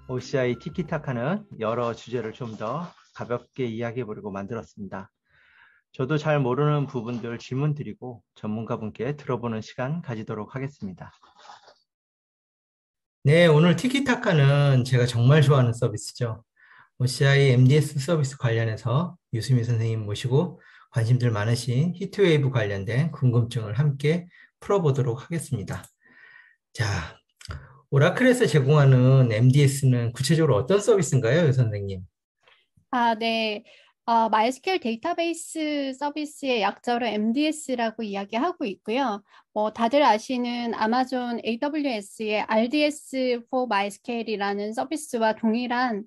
OCI 티키타카는 여러 주제를 좀 더 가볍게 이야기해보려고 만들었습니다. 저도 잘 모르는 부분들 질문 드리고 전문가분께 들어보는 시간 가지도록 하겠습니다. 네, 오늘 티키타카는 제가 정말 좋아하는 서비스죠. OCI MDS 서비스 관련해서 유수민 선생님 모시고 관심들 많으신 히트웨이브 관련된 궁금증을 함께 풀어보도록 하겠습니다. 자, 오라클에서 제공하는 MDS는 구체적으로 어떤 서비스인가요, 선생님? 네. MySQL 데이터베이스 서비스의 약자로 MDS라고 이야기하고 있고요. 다들 아시는 아마존 AWS의 RDS for MySQL이라는 서비스와 동일한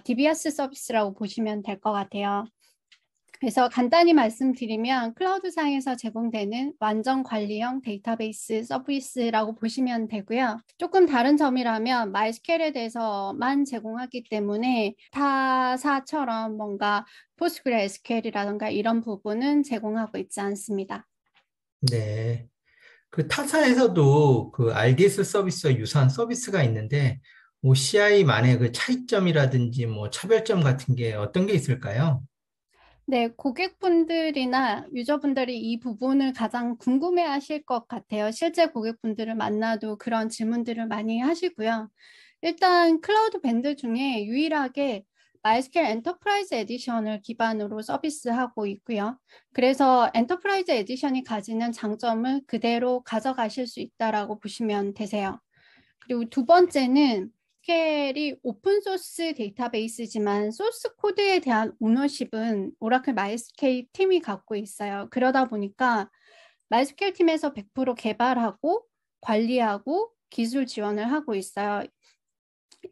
DBS 서비스라고 보시면 될 것 같아요. 그래서 간단히 말씀드리면 클라우드상에서 제공되는 완전 관리형 데이터베이스 서비스라고 보시면 되고요. 조금 다른 점이라면 MySQL에 대해서만 제공하기 때문에 타사처럼 뭔가 PostgreSQL이라든가 이런 부분은 제공하고 있지 않습니다. 네. 그 타사에서도 그 RDS 서비스와 유사한 서비스가 있는데 OCI만의 그 차이점이라든지 뭐 차별점 같은 게 어떤 게 있을까요? 네, 고객분들이나 유저분들이 이 부분을 가장 궁금해 하실 것 같아요. 실제 고객분들을 만나도 그런 질문들을 많이 하시고요. 일단 클라우드 밴드 중에 유일하게 MySQL 엔터프라이즈 에디션을 기반으로 서비스하고 있고요. 그래서 엔터프라이즈 에디션이 가지는 장점을 그대로 가져가실 수 있다라고 보시면 되세요. 그리고 두 번째는 MySQL이 오픈소스 데이터베이스지만 소스 코드에 대한 오너십은 오라클 MySQL 팀이 갖고 있어요. 그러다 보니까 MySQL 팀에서 100% 개발하고 관리하고 기술 지원을 하고 있어요.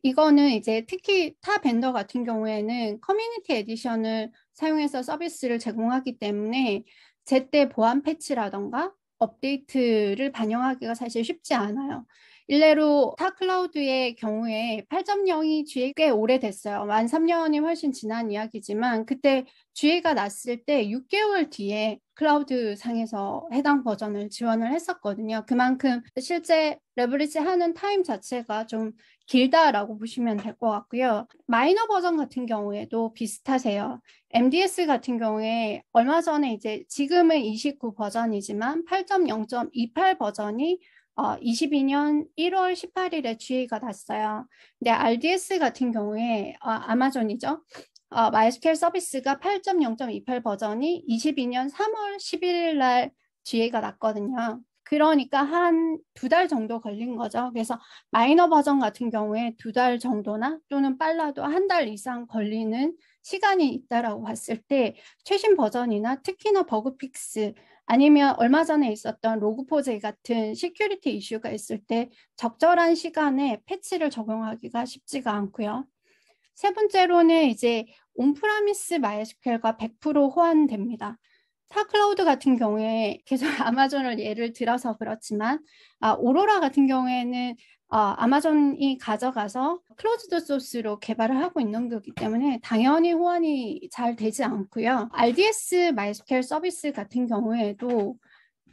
이거는 이제 특히 타 벤더 같은 경우에는 커뮤니티 에디션을 사용해서 서비스를 제공하기 때문에 제때 보안 패치라던가 업데이트를 반영하기가 사실 쉽지 않아요. 일례로 타 클라우드의 경우에 8.0이 GA 꽤 오래됐어요. 만 3년이 훨씬 지난 이야기지만 그때 GA가 났을 때 6개월 뒤에 클라우드 상에서 해당 버전을 지원을 했었거든요. 그만큼 실제 레버리지 하는 타임 자체가 좀 길다라고 보시면 될 것 같고요. 마이너 버전 같은 경우에도 비슷하세요. MDS 같은 경우에 얼마 전에 이제 지금은 29 버전이지만 8.0.28 버전이 22년 1월 18일에 GA가 났어요. 근데 RDS 같은 경우에 아마존이죠. MySQL 서비스가 8.0.28 버전이 22년 3월 11일 날 GA가 났거든요. 그러니까 한 2달 정도 걸린 거죠. 그래서 마이너 버전 같은 경우에 2달 정도나 또는 빨라도 1달 이상 걸리는 시간이 있다라고 봤을 때 최신 버전이나 특히나 버그 픽스 아니면 얼마 전에 있었던 로그4j 같은 시큐리티 이슈가 있을 때 적절한 시간에 패치를 적용하기가 쉽지가 않고요. 세 번째로는 이제 온프라미스 MySQL과 100% 호환됩니다. 타 클라우드 같은 경우에 계속 아마존을 예를 들어서 그렇지만 오로라 같은 경우에는 아마존이 가져가서 클로즈드 소스로 개발을 하고 있는 거기 때문에 당연히 호환이 잘 되지 않고요. RDS MySQL 서비스 같은 경우에도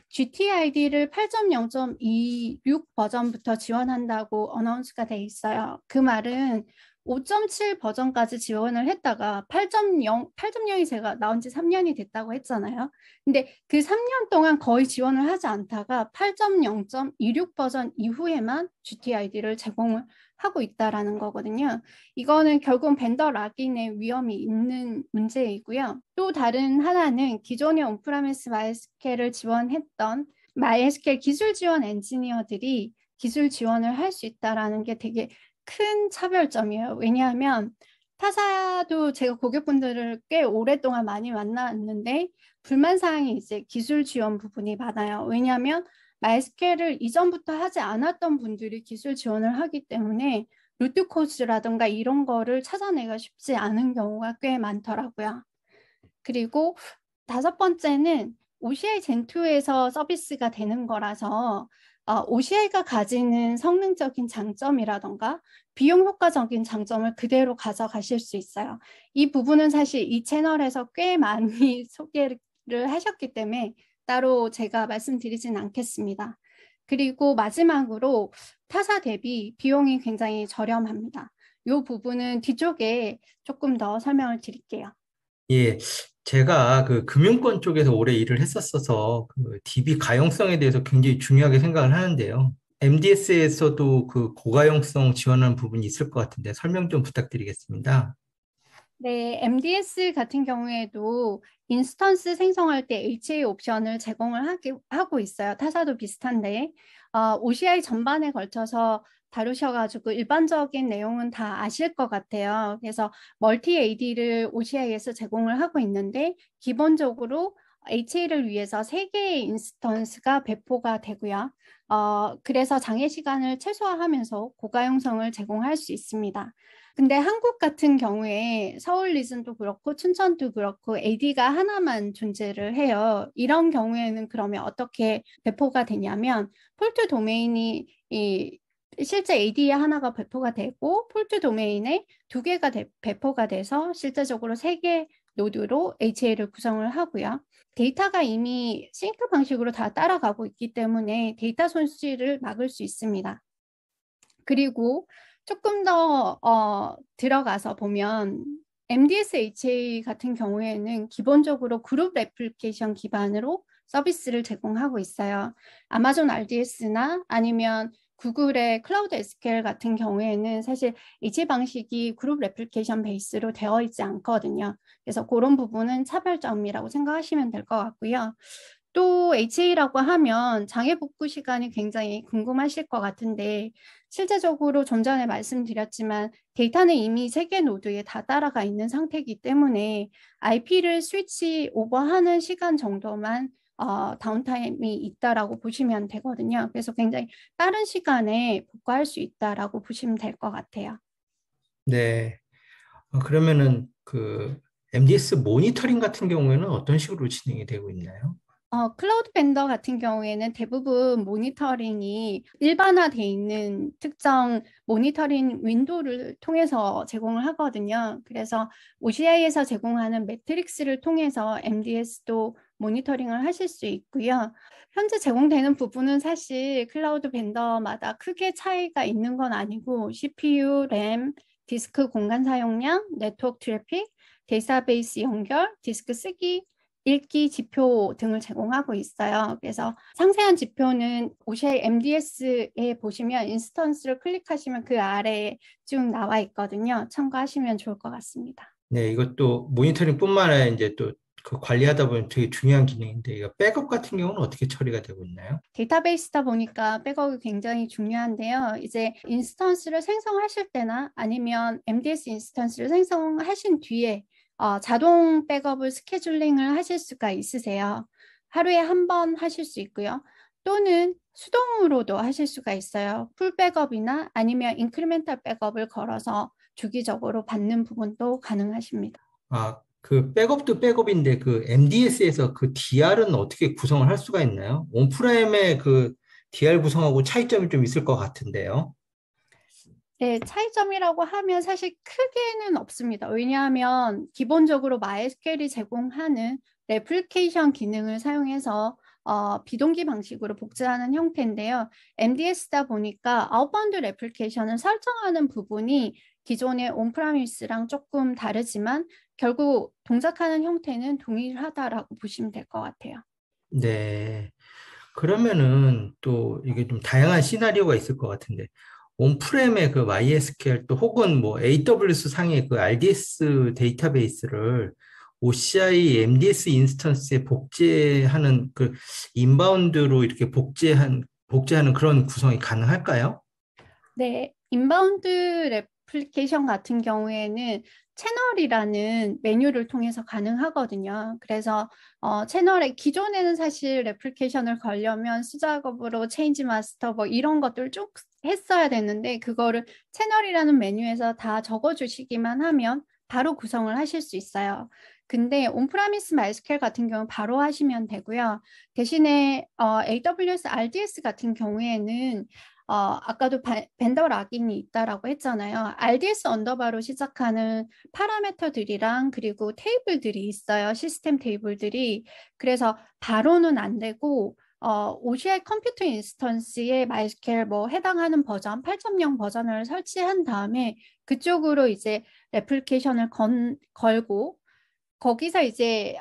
GTID를 8.0.26 버전부터 지원한다고 어나운스가 돼 있어요. 그 말은 5.7 버전까지 지원을 했다가 8.0이 제가 나온 지 3년이 됐다고 했잖아요. 근데 그 3년 동안 거의 지원을 하지 않다가 8.0.26 버전 이후에만 GTID를 제공을 하고 있다라는 거거든요. 이거는 결국 벤더 락인의 위험이 있는 문제이고요. 또 다른 하나는 기존의 온프라미스 MySQL을 지원했던 MySQL 기술 지원 엔지니어들이 기술 지원을 할 수 있다라는 게 되게 큰 차별점이에요. 왜냐하면 타사도 제가 고객분들을 꽤 오랫동안 많이 만났는데 불만사항이 이제 기술 지원 부분이 많아요. 왜냐하면 MySQL을 이전부터 하지 않았던 분들이 기술 지원을 하기 때문에 루트 코드라든가 이런 거를 찾아내기가 쉽지 않은 경우가 꽤 많더라고요. 그리고 다섯 번째는 OCI 젠2에서 서비스가 되는 거라서 OCI가 가지는 성능적인 장점이라던가 비용 효과적인 장점을 그대로 가져가실 수 있어요. 이 부분은 사실 이 채널에서 꽤 많이 소개를 하셨기 때문에 따로 제가 말씀드리진 않겠습니다. 그리고 마지막으로 타사 대비 비용이 굉장히 저렴합니다. 이 부분은 뒤쪽에 조금 더 설명을 드릴게요. 예, 제가 그 금융권 쪽에서 오래 일을 했었어서 그 DB 가용성에 대해서 굉장히 중요하게 생각을 하는데요. MDS에서도 그 고가용성 지원하는 부분이 있을 것 같은데 설명 좀 부탁드리겠습니다. 네, MDS 같은 경우에도 인스턴스 생성할 때 HA 옵션을 제공을 하고 있어요. 타사도 비슷한데, OCI 전반에 걸쳐서 다루셔가지고 일반적인 내용은 다 아실 것 같아요. 그래서 멀티 AD를 OCI에서 제공을 하고 있는데, 기본적으로 HA를 위해서 3개의 인스턴스가 배포가 되고요. 그래서 장애 시간을 최소화하면서 고가용성을 제공할 수 있습니다. 근데 한국 같은 경우에 서울 리즌도 그렇고 춘천도 그렇고 AD가 하나만 존재를 해요. 이런 경우에는 그러면 어떻게 배포가 되냐면 폴트 도메인이 실제 AD에 하나가 배포가 되고 폴트 도메인에 2개가 배포가 돼서 실제적으로 3개 노드로 HA를 구성을 하고요. 데이터가 이미 싱크 방식으로 다 따라가고 있기 때문에 데이터 손실을 막을 수 있습니다. 그리고 조금 더 들어가서 보면 MDS HA 같은 경우에는 기본적으로 그룹 애플리케이션 기반으로 서비스를 제공하고 있어요. 아마존 RDS나 아니면 구글의 클라우드 SQL 같은 경우에는 사실 HA 방식이 그룹 애플리케이션 베이스로 되어 있지 않거든요. 그래서 그런 부분은 차별점이라고 생각하시면 될 것 같고요. 또 HA라고 하면 장애 복구 시간이 굉장히 궁금하실 것 같은데 실제적으로 좀 전에 말씀드렸지만 데이터는 이미 3개 노드에 다 따라가 있는 상태이기 때문에 IP를 스위치 오버하는 시간 정도만 다운타임이 있다라고 보시면 되거든요. 그래서 굉장히 빠른 시간에 복구할 수 있다라고 보시면 될 것 같아요. 네. 그러면은 그 MDS 모니터링 같은 경우에는 어떤 식으로 진행이 되고 있나요? 클라우드 벤더 같은 경우에는 대부분 모니터링이 일반화되어 있는 특정 모니터링 윈도우를 통해서 제공을 하거든요. 그래서 OCI에서 제공하는 매트릭스를 통해서 MDS도 모니터링을 하실 수 있고요. 현재 제공되는 부분은 사실 클라우드 벤더마다 크게 차이가 있는 건 아니고 CPU, 램, 디스크 공간 사용량, 네트워크 트래픽, 데이터베이스 연결, 디스크 쓰기, 읽기 지표 등을 제공하고 있어요. 그래서 상세한 지표는 OCI MDS에 보시면 인스턴스를 클릭하시면 그 아래에 쭉 나와 있거든요. 참고하시면 좋을 것 같습니다. 네, 이것도 모니터링뿐만 아니라 이제 또 그 관리하다 보면 되게 중요한 기능인데 이거 백업 같은 경우는 어떻게 처리가 되고 있나요? 데이터베이스다 보니까 백업이 굉장히 중요한데요. 이제 인스턴스를 생성하실 때나 아니면 MDS 인스턴스를 생성하신 뒤에 자동 백업을 스케줄링을 하실 수가 있으세요. 하루에 한 번 하실 수 있고요. 또는 수동으로도 하실 수가 있어요. 풀 백업이나 아니면 인크리멘탈 백업을 걸어서 주기적으로 받는 부분도 가능하십니다. 그 백업도 백업인데 그 MDS에서 그 DR은 어떻게 구성을 할 수가 있나요? 온프렘의 그 DR 구성하고 차이점이 좀 있을 것 같은데요. 네, 차이점이라고 하면 사실 크게는 없습니다. 왜냐하면 기본적으로 MySQL이 제공하는 레플리케이션 기능을 사용해서 비동기 방식으로 복제하는 형태인데요. MDS다 보니까 아웃바운드 레플리케이션을 설정하는 부분이 기존의 온프라미스랑 조금 다르지만 결국 동작하는 형태는 동일하다라고 보시면 될 것 같아요. 네. 그러면은 또 이게 좀 다양한 시나리오가 있을 것 같은데 온프렘의 그 MySQL 또 혹은 뭐 AWS 상의 그 RDS 데이터베이스를 OCI MDS 인스턴스에 복제하는 그 인바운드로 이렇게 복제하는 그런 구성이 가능할까요? 네, 인바운드 레플리케이션 같은 경우에는 채널이라는 메뉴를 통해서 가능하거든요. 그래서 채널에 기존에는 사실 레플리케이션을 걸려면 수작업으로 체인지 마스터 뭐 이런 것들 쭉 했어야 되는데 그거를 채널이라는 메뉴에서 다 적어주시기만 하면 바로 구성을 하실 수 있어요. 근데 온프라미스 MySQL 같은 경우는 바로 하시면 되고요. 대신에 AWS RDS 같은 경우에는 아까도 벤더 락인이 있다라고 했잖아요. RDS 언더바로 시작하는 파라미터들이랑 그리고 테이블들이 있어요. 시스템 테이블들이. 그래서 바로는 안 되고 OCI 컴퓨터 인스턴스에 MySQL 뭐 해당하는 버전 8.0 버전을 설치한 다음에 그쪽으로 이제 레플리케이션을 걸고 거기서 이제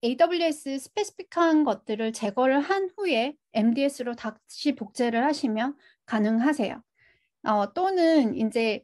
AWS 스페시픽한 것들을 제거를 한 후에 MDS로 다시 복제를 하시면 가능하세요. 또는 이제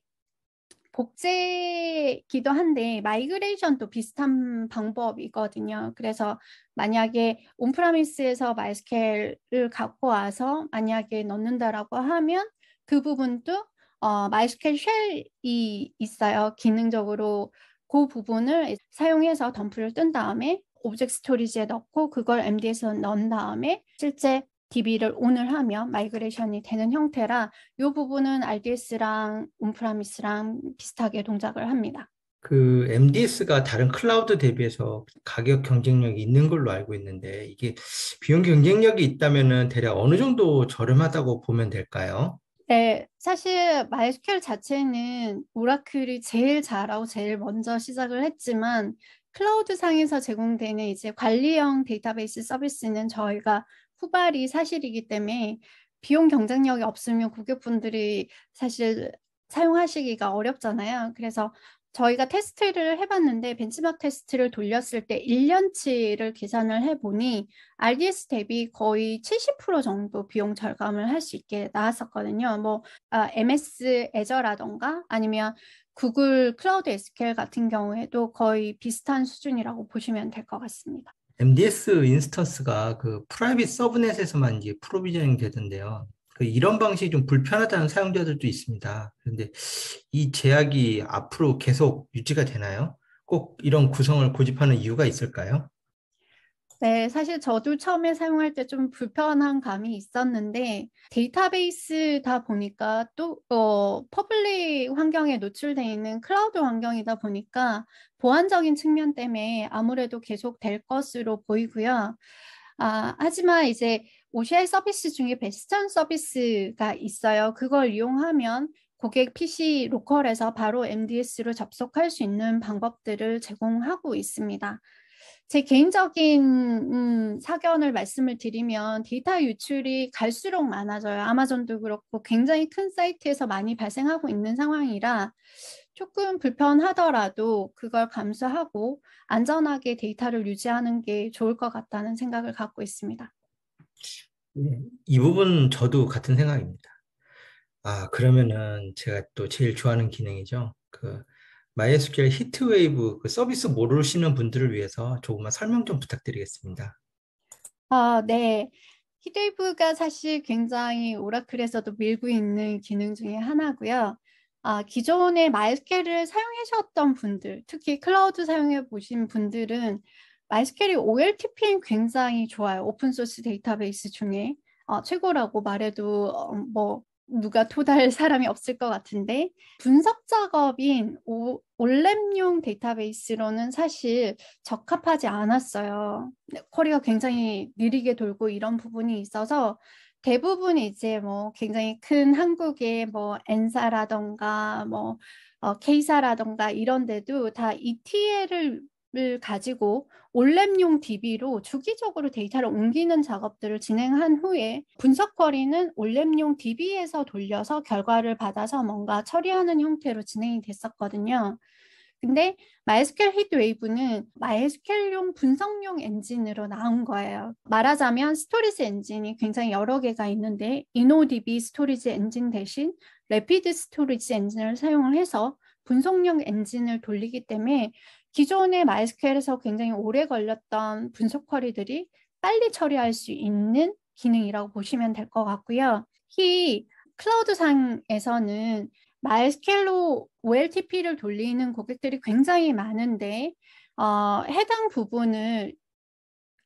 복제기도 한데 마이그레이션도 비슷한 방법이거든요. 그래서 만약에 온프라미스에서 MySQL을 갖고 와서 만약에 넣는다라고 하면 그 부분도 MySQL 쉘이 있어요. 기능적으로 그 부분을 사용해서 덤프를 뜬 다음에 오브젝트 스토리지에 넣고 그걸 MD에서 넣은 다음에 실제 DB를 온을 하면 마이그레이션이 되는 형태라 이 부분은 RDS랑 온프라미스랑 비슷하게 동작을 합니다. 그 MDS가 다른 클라우드 대비해서 가격 경쟁력이 있는 걸로 알고 있는데 이게 비용 경쟁력이 있다면은 대략 어느 정도 저렴하다고 보면 될까요? 네, 사실 MySQL 자체는 오라클이 제일 잘하고 제일 먼저 시작을 했지만 클라우드 상에서 제공되는 이제 관리형 데이터베이스 서비스는 저희가 후발이 사실이기 때문에 비용 경쟁력이 없으면 고객분들이 사실 사용하시기가 어렵잖아요. 그래서 저희가 테스트를 해봤는데 벤치마크 테스트를 돌렸을 때 1년치를 계산을 해보니 RDS 대비 거의 70% 정도 비용 절감을 할 수 있게 나왔었거든요. 뭐 MS 애저라던가 아니면 구글 클라우드 SQL 같은 경우에도 거의 비슷한 수준이라고 보시면 될 것 같습니다. MDS 인스턴스가 그 프라이빗 서브넷에서만 이제 프로비저닝 되던데요. 그 이런 방식이 좀 불편하다는 사용자들도 있습니다. 그런데 이 제약이 앞으로 계속 유지가 되나요? 꼭 이런 구성을 고집하는 이유가 있을까요? 네, 사실 저도 처음에 사용할 때 좀 불편한 감이 있었는데 데이터베이스다 보니까 또 퍼블릭 환경에 노출되어 있는 클라우드 환경이다 보니까 보안적인 측면 때문에 아무래도 계속 될 것으로 보이고요. 하지만 이제 OCI 서비스 중에 베스턴 서비스가 있어요. 그걸 이용하면 고객 PC 로컬에서 바로 MDS로 접속할 수 있는 방법들을 제공하고 있습니다. 제 개인적인 사견을 말씀을 드리면 데이터 유출이 갈수록 많아져요. 아마존도 그렇고 굉장히 큰 사이트에서 많이 발생하고 있는 상황이라 조금 불편하더라도 그걸 감수하고 안전하게 데이터를 유지하는 게 좋을 것 같다는 생각을 갖고 있습니다. 이 부분 저도 같은 생각입니다. 그러면은 제가 또 제일 좋아하는 기능이죠. 그 MySQL 히트웨이브 그 서비스 모르시는 분들을 위해서 조금만 설명 좀 부탁드리겠습니다. 네. 히드웨이브가 사실 굉장히 오라클에서도 밀고 있는 기능 중에 하나고요. 기존에 MySQL을 사용하셨던 분들, 특히 클라우드 사용해 보신 분들은 MySQL이 OLTP는 굉장히 좋아요. 오픈소스 데이터베이스 중에 최고라고 말해도 뭐 누가 토달 사람이 없을 것 같은데 분석 작업인 올랩용 데이터베이스로는 사실 적합하지 않았어요. 쿼리가 굉장히 느리게 돌고 이런 부분이 있어서 대부분 이제 뭐 굉장히 큰 한국의 뭐 엔사라던가 뭐 K사라던가 이런 데도 다 ETL을 가지고 올랩용 DB로 주기적으로 데이터를 옮기는 작업들을 진행한 후에 분석 쿼리는 올랩용 DB에서 돌려서 결과를 받아서 뭔가 처리하는 형태로 진행이 됐었거든요. 근데 MySQL 히트웨이브는 MySQL용 분석용 엔진으로 나온 거예요. 말하자면 스토리지 엔진이 굉장히 여러 개가 있는데 InnoDB 스토리지 엔진 대신 레피드 스토리지 엔진을 사용을 해서 분석용 엔진을 돌리기 때문에 기존의 MySQL에서 굉장히 오래 걸렸던 분석 쿼리들이 빨리 처리할 수 있는 기능이라고 보시면 될 것 같고요. 이 클라우드상에서는 MySQL로 OLTP를 돌리는 고객들이 굉장히 많은데 해당 부분을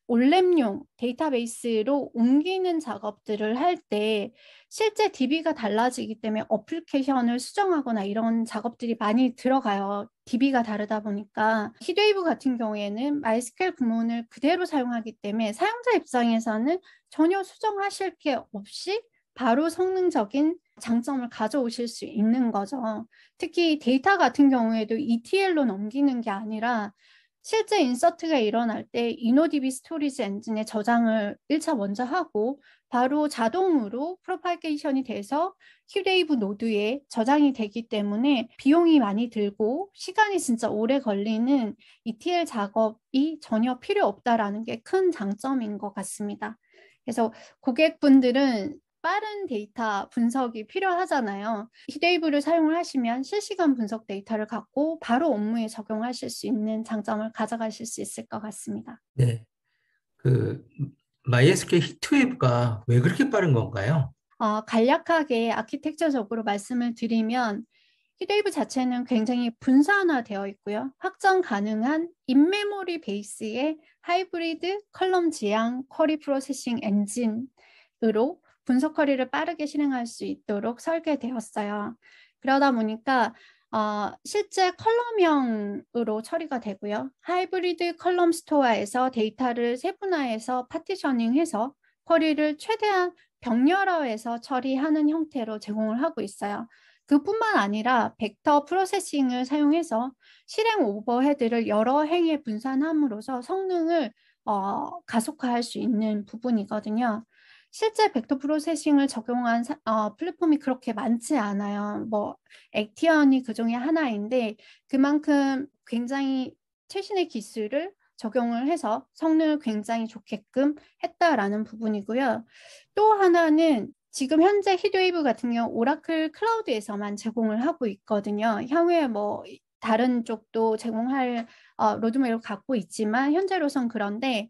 올랩용 데이터베이스로 옮기는 작업들을 할 때 실제 DB가 달라지기 때문에 어플리케이션을 수정하거나 이런 작업들이 많이 들어가요. DB가 다르다 보니까. 히드웨이브 같은 경우에는 MySQL 구문을 그대로 사용하기 때문에 사용자 입장에서는 전혀 수정하실 게 없이 바로 성능적인 장점을 가져오실 수 있는 거죠. 특히 데이터 같은 경우에도 ETL로 넘기는 게 아니라 실제 인서트가 일어날 때 InnoDB 스토리지 엔진에 저장을 1차 먼저 하고 바로 자동으로 프로파게이션이 돼서 히드웨이브 노드에 저장이 되기 때문에 비용이 많이 들고 시간이 진짜 오래 걸리는 ETL 작업이 전혀 필요 없다라는 게 큰 장점인 것 같습니다. 그래서 고객분들은 빠른 데이터 분석이 필요하잖아요. 히데이브를 사용을 하시면 실시간 분석 데이터를 갖고 바로 업무에 적용하실 수 있는 장점을 가져가실 수 있을 것 같습니다. 네. 그 MySQL 히트웨이브가 왜 그렇게 빠른 건가요? 간략하게 아키텍처적으로 말씀을 드리면 히데이브 자체는 굉장히 분산화되어 있고요. 확장 가능한 인메모리 베이스의 하이브리드 컬럼 지향 쿼리 프로세싱 엔진으로 분석 쿼리를 빠르게 실행할 수 있도록 설계되었어요. 그러다 보니까 실제 컬럼형으로 처리가 되고요. 하이브리드 컬럼 스토어에서 데이터를 세분화해서 파티셔닝해서 쿼리를 최대한 병렬화해서 처리하는 형태로 제공을 하고 있어요. 그뿐만 아니라 벡터 프로세싱을 사용해서 실행 오버헤드를 여러 행에 분산함으로써 성능을 가속화할 수 있는 부분이거든요. 실제 벡터 프로세싱을 적용한 플랫폼이 그렇게 많지 않아요. 뭐 액티언이 그 중에 하나인데 그만큼 굉장히 최신의 기술을 적용을 해서 성능을 굉장히 좋게끔 했다라는 부분이고요. 또 하나는 지금 현재 히드웨이브 같은 경우 오라클 클라우드에서만 제공을 하고 있거든요. 향후에 뭐 다른 쪽도 제공할 로드맵을 갖고 있지만 현재로선 그런데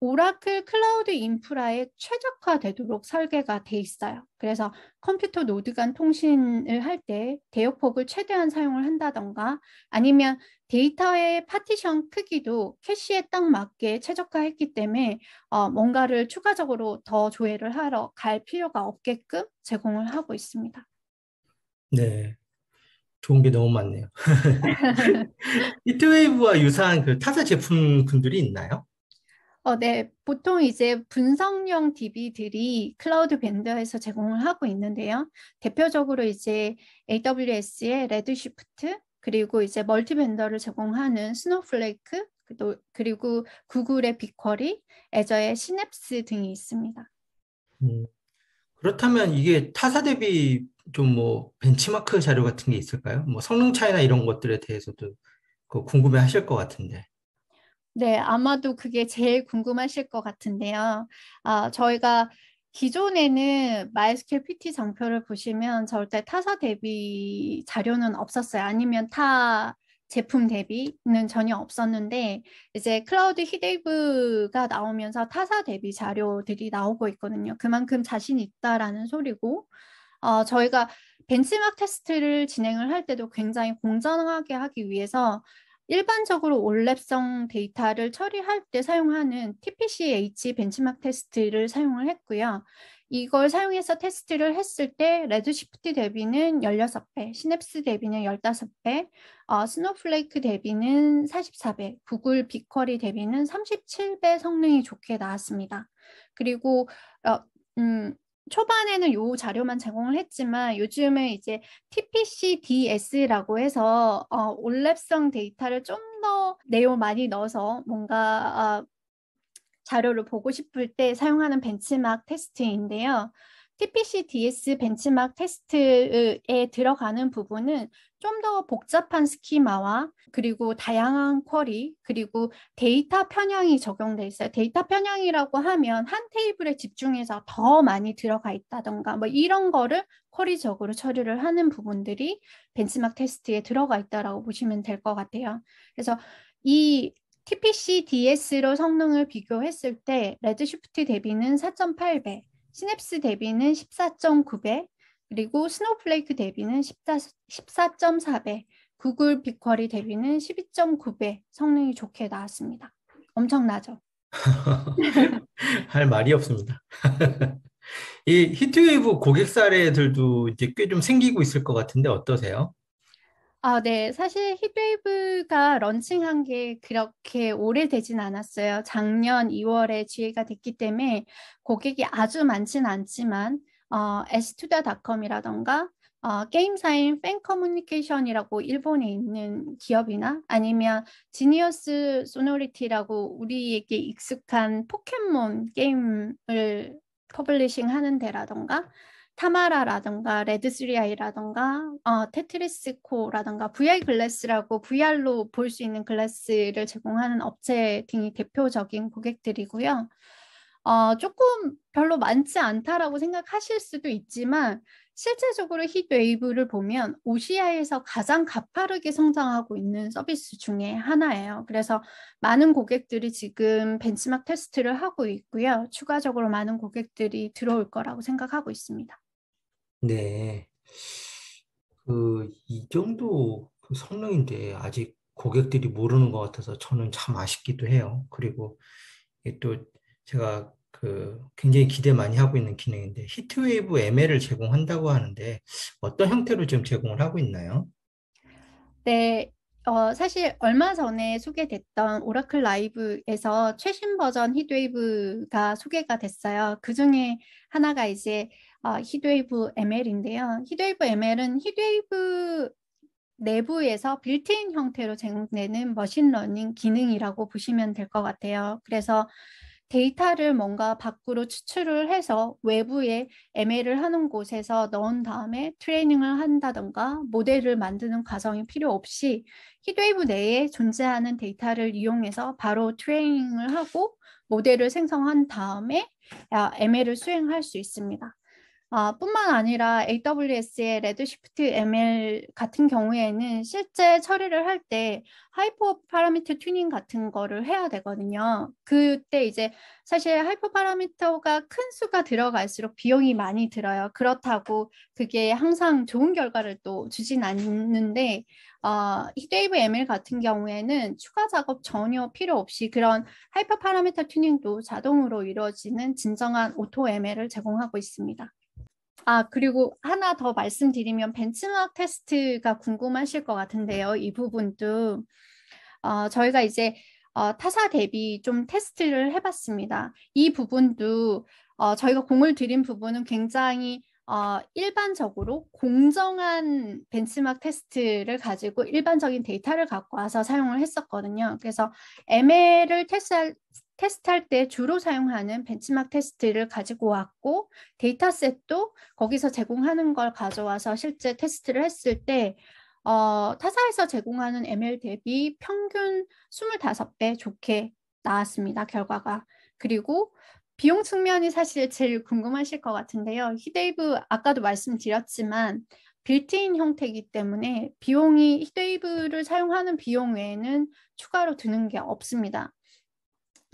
오라클 클라우드 인프라에 최적화되도록 설계가 돼 있어요. 그래서 컴퓨터 노드 간 통신을 할 때 대역폭을 최대한 사용을 한다던가 아니면 데이터의 파티션 크기도 캐시에 딱 맞게 최적화했기 때문에 뭔가를 추가적으로 더 조회를 하러 갈 필요가 없게끔 제공을 하고 있습니다. 네. 좋은 게 너무 많네요. 히트웨이브와 유사한 그 타사 제품군들이 있나요? 네, 보통 이제 분석용 DB들이 클라우드 벤더에서 제공을 하고 있는데요. 대표적으로 이제 AWS의 레드시프트, 그리고 이제 멀티 벤더를 제공하는 스노우플레이크, 그리고 구글의 빅쿼리, 애저의 시냅스 등이 있습니다. 음, 그렇다면 이게 타사 대비 좀 뭐 벤치마크 자료 같은 게 있을까요? 뭐 성능 차이나 이런 것들에 대해서도 그 궁금해 하실 것 같은데. 네, 아마도 그게 제일 궁금하실 것 같은데요. 저희가 기존에는 MySQL PT 장표를 보시면 절대 타사 대비 자료는 없었어요. 아니면 타 제품 대비는 전혀 없었는데 이제 클라우드 히데이브가 나오면서 타사 대비 자료들이 나오고 있거든요. 그만큼 자신 있다라는 소리고 저희가 벤치마크 테스트를 진행을 할 때도 굉장히 공정하게 하기 위해서 일반적으로 올랩성 데이터를 처리할 때 사용하는 TPC-H 벤치마크 테스트를 사용을 했고요. 이걸 사용해서 테스트를 했을 때 레드시프트 대비는 16배, 시냅스 대비는 15배, 스노플레이크 대비는 44배, 구글 빅쿼리 대비는 37배 성능이 좋게 나왔습니다. 그리고 초반에는 요 자료만 제공을 했지만 요즘에 이제 TPC-DS라고 해서 올랩성 데이터를 좀 더 내용 많이 넣어서 뭔가 자료를 보고 싶을 때 사용하는 벤치마크 테스트인데요. TPC-DS 벤치마크 테스트에 들어가는 부분은 좀 더 복잡한 스키마와 그리고 다양한 쿼리 그리고 데이터 편향이 적용돼 있어요. 데이터 편향이라고 하면 한 테이블에 집중해서 더 많이 들어가 있다던가 뭐 이런 거를 쿼리적으로 처리를 하는 부분들이 벤치마크 테스트에 들어가 있다라고 보시면 될 것 같아요. 그래서 이 TPC-DS로 성능을 비교했을 때 레드시프트 대비는 4.8배, 시냅스 대비는 14.9배, 그리고 스노우플레이크 대비는 14.4배, 구글 빅쿼리 대비는 12.9배 성능이 좋게 나왔습니다. 엄청나죠? 할 말이 없습니다. 이 히트웨이브 고객 사례들도 이제 꽤 좀 생기고 있을 것 같은데 어떠세요? 아, 네. 사실 히트웨이브가 런칭한 게 그렇게 오래되진 않았어요. 작년 2월에 기회가 됐기 때문에 고객이 아주 많진 않지만 에스투다닷컴이라던가 게임사인 팬커뮤니케이션이라고 일본에 있는 기업이나 아니면 지니어스 소노리티라고 우리에게 익숙한 포켓몬 게임을 퍼블리싱 하는 데라던가 타마라라던가 레드3i라던가 테트리스코라던가 VR 글래스라고 VR로 볼 수 있는 글래스를 제공하는 업체 등이 대표적인 고객들이고요. 조금 별로 많지 않다라고 생각하실 수도 있지만 실제적으로 힛웨이브를 보면 오시아에서 가장 가파르게 성장하고 있는 서비스 중에 하나예요. 그래서 많은 고객들이 지금 벤치마크 테스트를 하고 있고요. 추가적으로 많은 고객들이 들어올 거라고 생각하고 있습니다. 네. 이 정도 그 성능인데 아직 고객들이 모르는 것 같아서 저는 참 아쉽기도 해요. 그리고 이게 또 제가 굉장히 기대 많이 하고 있는 기능인데 히트웨이브 ML을 제공한다고 하는데 어떤 형태로 지금 제공을 하고 있나요? 네, 사실 얼마 전에 소개됐던 오라클 라이브에서 최신 버전 히드웨이브가 소개가 됐어요. 그 중에 하나가 이제 히드웨이브 ML인데요. 히드웨이브 ML은 히드웨이브 내부에서 빌트인 형태로 제공되는 머신러닝 기능이라고 보시면 될 것 같아요. 그래서 데이터를 뭔가 밖으로 추출을 해서 외부에 ML을 하는 곳에서 넣은 다음에 트레이닝을 한다던가 모델을 만드는 과정이 필요 없이 히드웨이브 내에 존재하는 데이터를 이용해서 바로 트레이닝을 하고 모델을 생성한 다음에 ML을 수행할 수 있습니다. 뿐만 아니라 AWS의 레드시프트 ML 같은 경우에는 실제 처리를 할 때 하이퍼 파라미터 튜닝 같은 거를 해야 되거든요. 그때 이제 사실 하이퍼 파라미터가 큰 수가 들어갈수록 비용이 많이 들어요. 그렇다고 그게 항상 좋은 결과를 또 주진 않는데 히드웨이브 ML 같은 경우에는 추가 작업 전혀 필요 없이 그런 하이퍼 파라미터 튜닝도 자동으로 이루어지는 진정한 오토 ML을 제공하고 있습니다. 그리고 하나 더 말씀드리면 벤치마크 테스트가 궁금하실 것 같은데요. 이 부분도 저희가 이제 타사 대비 좀 테스트를 해봤습니다. 이 부분도 저희가 공을 들인 부분은 굉장히 일반적으로 공정한 벤치마크 테스트를 가지고 일반적인 데이터를 갖고 와서 사용을 했었거든요. 그래서 ML을 테스트할 때 주로 사용하는 벤치마크 테스트를 가지고 왔고 데이터셋도 거기서 제공하는 걸 가져와서 실제 테스트를 했을 때 타사에서 제공하는 ML 대비 평균 25배 좋게 나왔습니다, 결과가. 그리고 비용 측면이 사실 제일 궁금하실 것 같은데요. 히데이브 아까도 말씀드렸지만 빌트인 형태이기 때문에 비용이 히데이브를 사용하는 비용 외에는 추가로 드는 게 없습니다.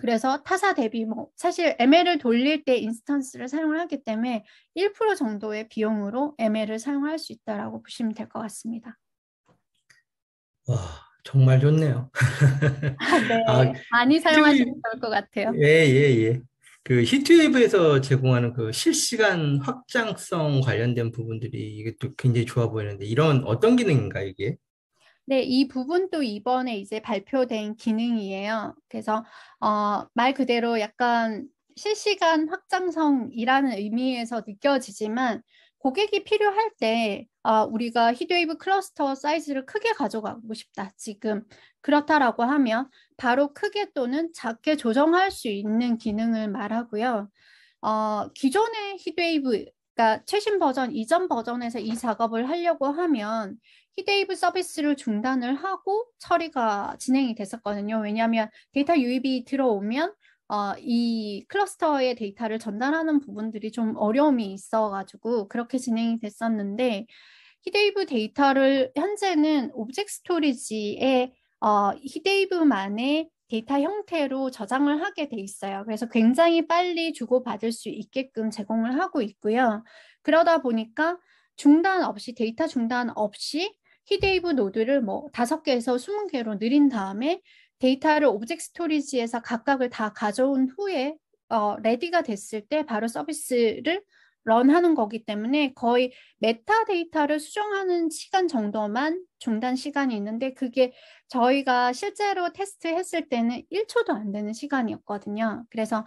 그래서 타사 대비 사실 ML을 돌릴 때 인스턴스를 사용을 하기 때문에 1% 정도의 비용으로 ML을 사용할 수 있다라고 보시면 될 것 같습니다. 와, 정말 좋네요. 아, 네, 많이 사용하시면 히트웨이브, 좋을 것 같아요. 예, 예, 예. 히트웨이브에서 제공하는 그 실시간 확장성 관련된 부분들이 이게 또 굉장히 좋아 보이는데 이런 어떤 기능인가 이게? 네, 이 부분도 이번에 이제 발표된 기능이에요. 그래서 말 그대로 약간 실시간 확장성이라는 의미에서 느껴지지만 고객이 필요할 때 우리가 히드웨이브 클러스터 사이즈를 크게 가져가고 싶다. 지금 그렇다라고 하면 바로 크게 또는 작게 조정할 수 있는 기능을 말하고요. 기존의 히드웨이브 그러니까 최신 버전, 이전 버전에서 이 작업을 하려고 하면 히데이브 서비스를 중단을 하고 처리가 진행이 됐었거든요. 왜냐하면 데이터 유입이 들어오면 이 클러스터의 데이터를 전달하는 부분들이 좀 어려움이 있어가지고 그렇게 진행이 됐었는데 히데이브 데이터를 현재는 오브젝트 스토리지에 히데이브만의 데이터 형태로 저장을 하게 돼 있어요. 그래서 굉장히 빨리 주고받을 수 있게끔 제공을 하고 있고요. 그러다 보니까 중단 없이 데이터 중단 없이 히데이브 노드를 뭐 5개에서 20개로 늘린 다음에 데이터를 오브젝트 스토리지에서 각각을 다 가져온 후에 레디가 됐을 때 바로 서비스를 런하는 거기 때문에 거의 메타데이터를 수정하는 시간 정도만 중단 시간이 있는데 그게 저희가 실제로 테스트했을 때는 1초도 안 되는 시간이었거든요. 그래서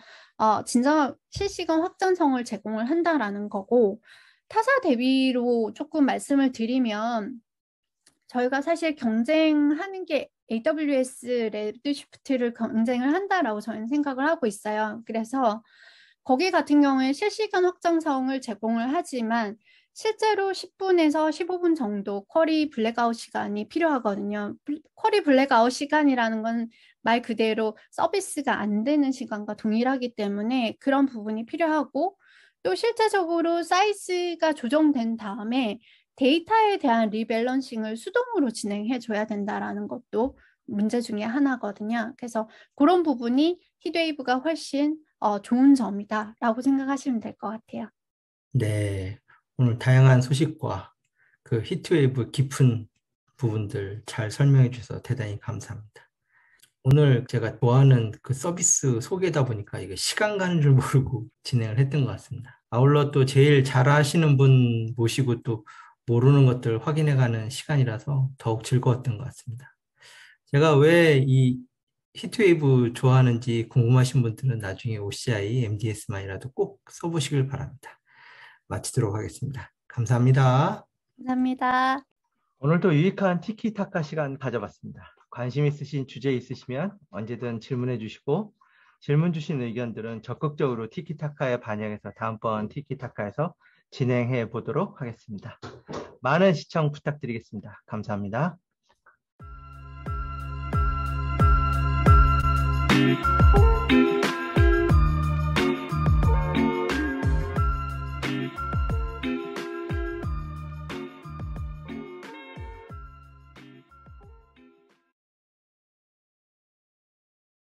진정 실시간 확장성을 제공을 한다라는 거고 타사 대비로 조금 말씀을 드리면 저희가 사실 경쟁하는 게 AWS 레드시프트를 경쟁을 한다라고 저희는 생각을 하고 있어요. 그래서 거기 같은 경우에 실시간 확장성을 제공을 하지만 실제로 10분에서 15분 정도 쿼리 블랙아웃 시간이 필요하거든요. 쿼리 블랙아웃 시간이라는 건 말 그대로 서비스가 안 되는 시간과 동일하기 때문에 그런 부분이 필요하고 또 실제적으로 사이즈가 조정된 다음에 데이터에 대한 리밸런싱을 수동으로 진행해 줘야 된다라는 것도 문제 중에 하나거든요. 그래서 그런 부분이 히트웨이브가 훨씬 좋은 점이다라고 생각하시면 될 것 같아요. 네, 오늘 다양한 소식과 그 히트웨이브 깊은 부분들 잘 설명해 주셔서 대단히 감사합니다. 오늘 제가 좋아하는 그 서비스 소개다 보니까 이게 시간 가는 줄 모르고 진행을 했던 것 같습니다. 아울러 또 제일 잘 아시는 분 모시고 또 모르는 것들 확인해가는 시간이라서 더욱 즐거웠던 것 같습니다. 제가 왜 이 히트웨이브 좋아하는지 궁금하신 분들은 나중에 OCI, MDS만이라도 꼭 써보시길 바랍니다. 마치도록 하겠습니다. 감사합니다. 감사합니다. 오늘도 유익한 티키타카 시간 가져봤습니다. 관심 있으신 주제 있으시면 언제든 질문해 주시고 질문 주신 의견들은 적극적으로 티키타카에 반영해서 다음번 티키타카에서 진행해 보도록 하겠습니다. 많은 시청 부탁드리겠습니다. 감사합니다.